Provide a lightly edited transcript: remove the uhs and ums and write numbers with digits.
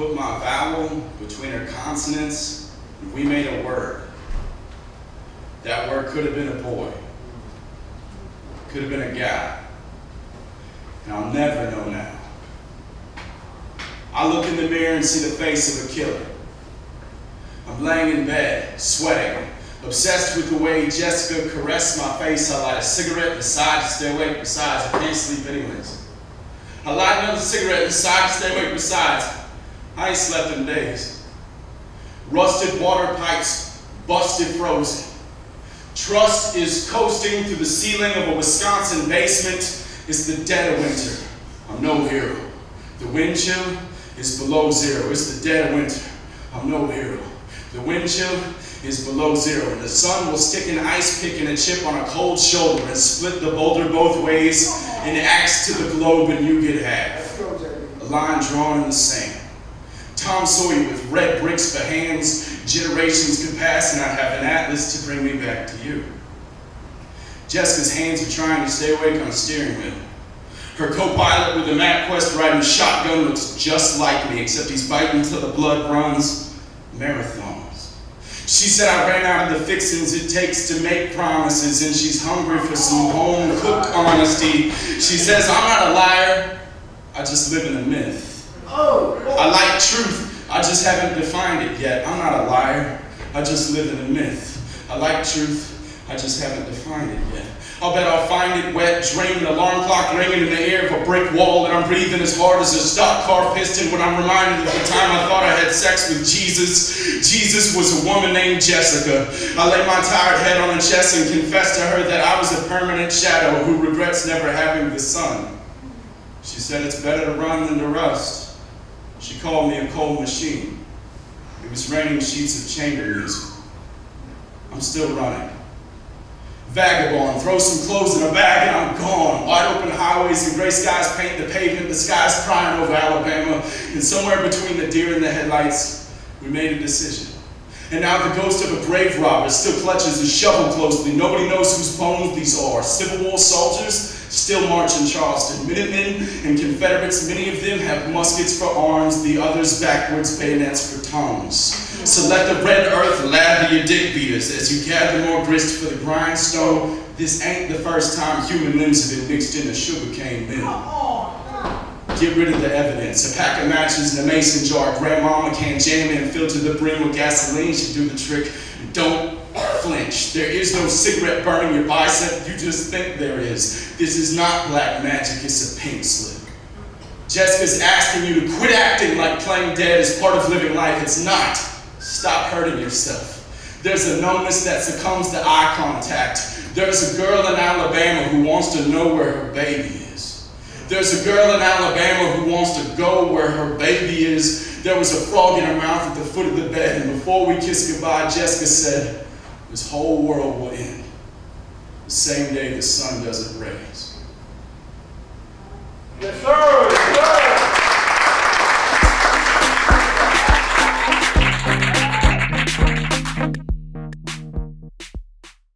put my vowel between her consonants, and we made a word. That word could have been a boy, could have been a guy, and I'll never know now. I look in the mirror and see the face of a killer. I'm laying in bed, sweating, obsessed with the way Jessica caressed my face. I light a cigarette, decide to stay awake. Besides, I can't sleep anyways. I light another cigarette, decide to stay awake. Besides, I ain't slept in days. Rusted water pipes, busted frozen. Trust is coasting through the ceiling of a Wisconsin basement. It's the dead of winter. I'm no hero. The wind chill is below zero. It's the dead of winter. I'm no hero. The wind chill is below zero, and the sun will stick an ice pick and a chip on a cold shoulder and split the boulder both ways and axe to the globe, and you get half. A line drawn in the sand. Tom Sawyer with red bricks for hands. Generations could pass and I'd have an atlas to bring me back to you. Jessica's hands are trying to stay awake on the steering wheel. Her co-pilot with a MapQuest riding shotgun looks just like me, except he's biting till the blood runs. Marathons. She said I ran out of the fixings it takes to make promises, and she's hungry for some home-cooked honesty. She says I'm not a liar, I just live in a myth. I like truth, I just haven't defined it yet. I'm not a liar, I just live in a myth. I like truth, I just haven't defined it yet. I'll bet I'll find it wet, dreaming, alarm clock ringing in the air of a brick wall, and I'm breathing as hard as a stock car piston when I'm reminded of the time I thought I had sex with Jesus. Jesus was a woman named Jessica. I lay my tired head on her chest and confessed to her that I was a permanent shadow who regrets never having the sun. She said it's better to run than to rust. She called me a cold machine. It was raining sheets of chamber music. I'm still running. Vagabond, throw some clothes in a bag and I'm gone. Wide open highways and gray skies paint the pavement. The sky's crying over Alabama. And somewhere between the deer and the headlights, we made a decision. And now the ghost of a grave robber still clutches his shovel closely. Nobody knows whose bones these are. Civil War soldiers still march in Charleston. Minutemen and Confederates, many of them have muskets for arms, the others backwards bayonets for tongues. So let the red earth lather your dick beaters as you gather more grist for the grindstone. This ain't the first time human limbs have been mixed in a sugarcane mill. Get rid of the evidence. A pack of matches in a mason jar. Grandmama can't jam it and fill to the brim with gasoline. Should do the trick. Don't flinch. There is no cigarette burning your bicep. You just think there is. This is not black magic. It's a pink slip. Jessica's asking you to quit acting like playing dead is part of living life. It's not. Stop hurting yourself. There's a numbness that succumbs to eye contact. There's a girl in Alabama who wants to know where her baby is. There's a girl in Alabama who wants to go where her baby is. There was a frog in her mouth at the foot of the bed, and before we kissed goodbye, Jessica said, this whole world will end the same day the sun doesn't raise. Yes, sir.